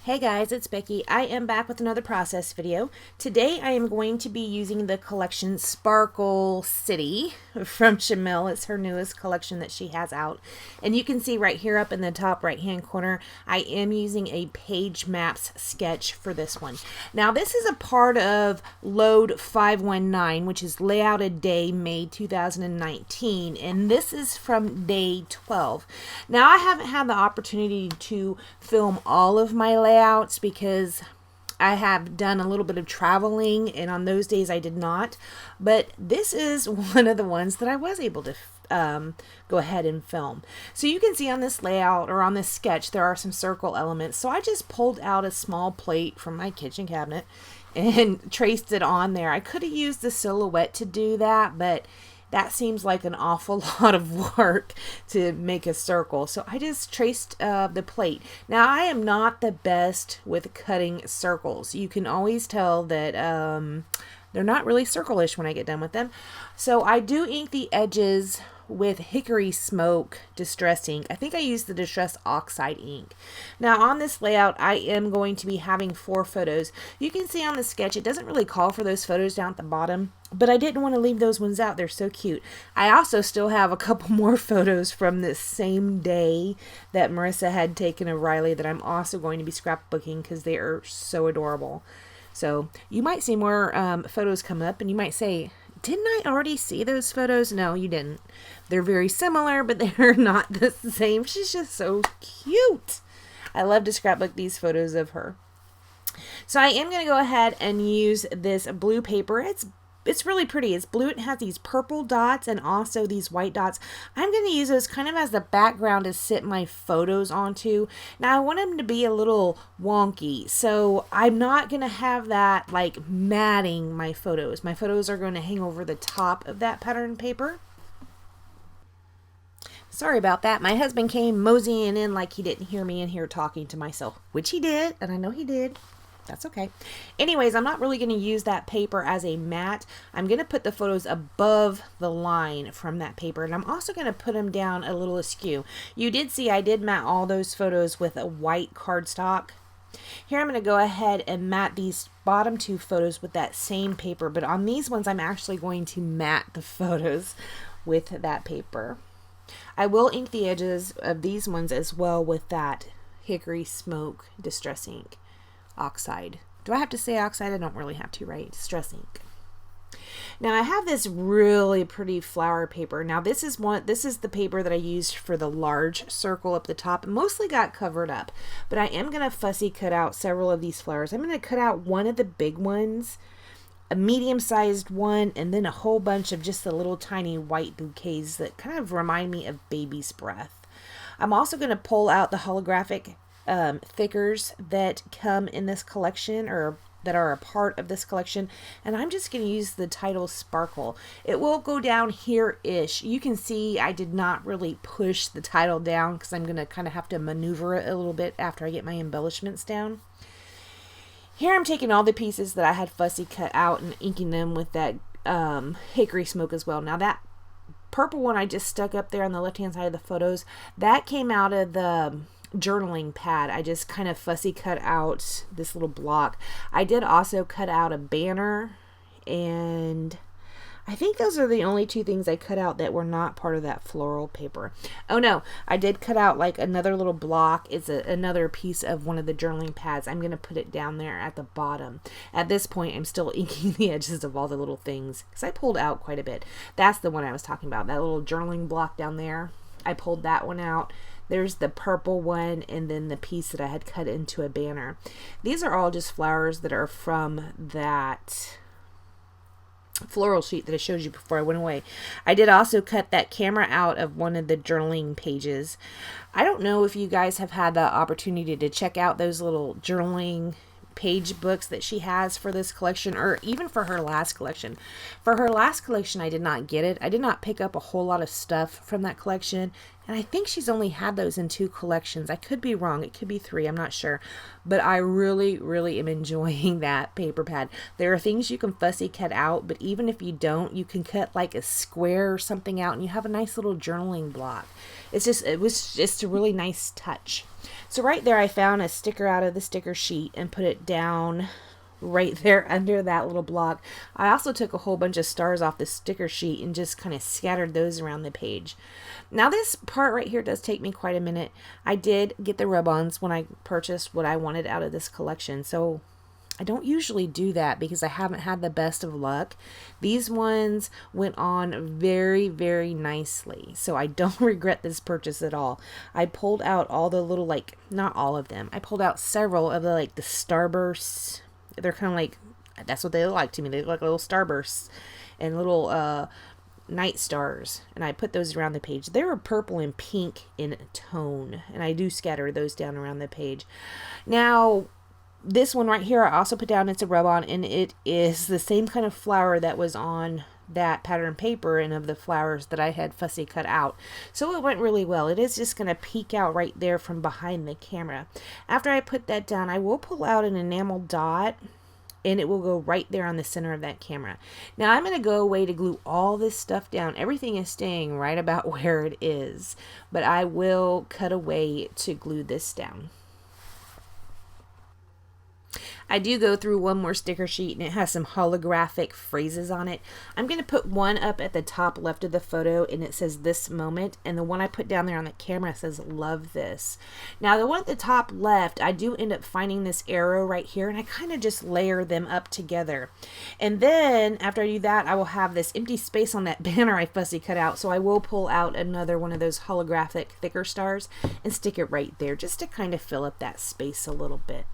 Hey guys, it's Becky. I am back with another process video. Today I am going to be using the collection Sparkle City from Shamil. It's her newest collection that she has out. And you can see right here up in the top right hand corner, I am using a page maps sketch for this one. Now this is a part of LOAD519, which is Layouted Day May 2019. And this is from day 12. Now I haven't had the opportunity to film all of my layouts because I have done a little bit of traveling, and on those days I did not, but this is one of the ones that I was able to go ahead and film. So you can see on this layout or on this sketch there are some circle elements, so I just pulled out a small plate from my kitchen cabinet and traced it on there. I could have used the silhouette to do that, but that seems like an awful lot of work to make a circle. So I just traced the plate. Now I am not the best with cutting circles. You can always tell that they're not really circle-ish when I get done with them. So I do ink the edges with Hickory Smoke Distress ink. I think I used the Distress Oxide ink. Now on this layout I am going to be having 4 photos. You can see on the sketch it doesn't really call for those photos down at the bottom, but I didn't want to leave those ones out. They're so cute. I also still have a couple more photos from this same day that Marissa had taken of Riley that I'm also going to be scrapbooking because they are so adorable. So you might see more photos come up and you might say, didn't I already see those photos? No, you didn't. They're very similar, but they're not the same. She's just so cute. I love to scrapbook these photos of her. So I am going to go ahead and use this blue paper. It's really pretty. It's blue. It has these purple dots and also these white dots. I'm going to use those kind of as the background to sit my photos onto. Now I want them to be a little wonky, so I'm not going to have that like matting my photos. My photos are going to hang over the top of that pattern paper. Sorry about that. My husband came moseying in like he didn't hear me in here talking to myself, which he did, and I know he did. That's okay. Anyways, I'm not really going to use that paper as a mat. I'm going to put the photos above the line from that paper, and I'm also going to put them down a little askew. You did see I did mat all those photos with a white cardstock. Here I'm going to go ahead and mat these bottom 2 photos with that same paper, but on these ones I'm actually going to mat the photos with that paper. I will ink the edges of these ones as well with that Hickory Smoke Distress ink. Oxide. Do I have to say oxide? I don't really have to, right? Distress ink. Now I have this really pretty flower paper. Now this is the paper that I used for the large circle up the top. It mostly got covered up, but I am going to fussy cut out several of these flowers. I'm going to cut out one of the big ones, a medium-sized one, and then a whole bunch of just the little tiny white bouquets that kind of remind me of baby's breath. I'm also going to pull out the holographic thickers that come in this collection or that are a part of this collection, and I'm just going to use the title Sparkle. It will go down here-ish. You can see I did not really push the title down because I'm going to kind of have to maneuver it a little bit after I get my embellishments down. Here I'm taking all the pieces that I had fussy cut out and inking them with that Hickory Smoke as well. Now that purple one I just stuck up there on the left hand side of the photos, that came out of the journaling pad. I just kind of fussy cut out this little block. I did also cut out a banner, and I think those are the only 2 things I cut out that were not part of that floral paper. Oh no, I did cut out like another little block. It's another piece of one of the journaling pads. I'm going to put it down there at the bottom. At this point I'm still inking the edges of all the little things because I pulled out quite a bit. That's the one I was talking about, that little journaling block down there. I pulled that one out. There's the purple one, and then the piece that I had cut into a banner. These are all just flowers that are from that floral sheet that I showed you before I went away. I did also cut that camera out of one of the journaling pages. I don't know if you guys have had the opportunity to check out those little journaling page books that she has for this collection, or even for her last collection. For her last collection I did not get it. I did not pick up a whole lot of stuff from that collection, and I think she's only had those in 2 collections. I could be wrong. It could be 3. I'm not sure. But I really am enjoying that paper pad. There are things you can fussy cut out, but even if you don't, you can cut like a square or something out and you have a nice little journaling block. It was just a really nice touch. So right there I found a sticker out of the sticker sheet and put it down right there under that little block. I also took a whole bunch of stars off the sticker sheet and just kind of scattered those around the page. Now this part right here does take me quite a minute. I did get the rub-ons when I purchased what I wanted out of this collection, so I don't usually do that because I haven't had the best of luck. These ones went on very, very nicely, so I don't regret this purchase at all. I pulled out all the little, like, not all of them. I pulled out several of the, like, the starbursts. They're kind of like, that's what they look like to me. They look like little starbursts and little night stars. And I put those around the page. They were purple and pink in tone. And I do scatter those down around the page. Now, this one right here, I also put down, it's a rub-on. And it is the same kind of flower that was on that pattern paper and of the flowers that I had fussy cut out. So it went really well. It is just going to peek out right there from behind the camera. After I put that down, I will pull out an enamel dot and it will go right there on the center of that camera. Now I'm going to go away to glue all this stuff down. Everything is staying right about where it is, but I will cut away to glue this down. I do go through one more sticker sheet and it has some holographic phrases on it. I'm going to put one up at the top left of the photo and it says this moment, and the one I put down there on the camera says love this. Now the one at the top left, I do end up finding this arrow right here and I kind of just layer them up together. And then after I do that, I will have this empty space on that banner I fussy cut out, so I will pull out another one of those holographic thicker stars and stick it right there just to kind of fill up that space a little bit.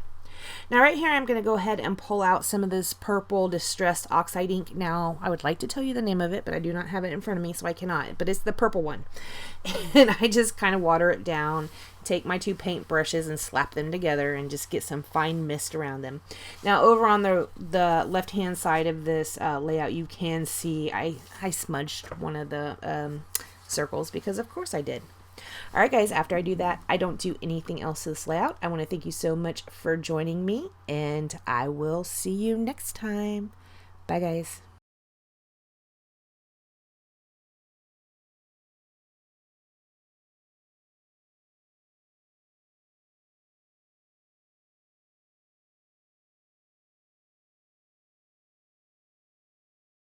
Now right here I'm going to go ahead and pull out some of this purple distressed oxide ink. Now I would like to tell you the name of it, but I do not have it in front of me, so I cannot. But it's the purple one. And I just kind of water it down, take my two paint brushes and slap them together and just get some fine mist around them. Now over on the left hand side of this layout, you can see I smudged one of the circles because of course I did. Alright guys, after I do that, I don't do anything else to this layout. I want to thank you so much for joining me, and I will see you next time. Bye guys.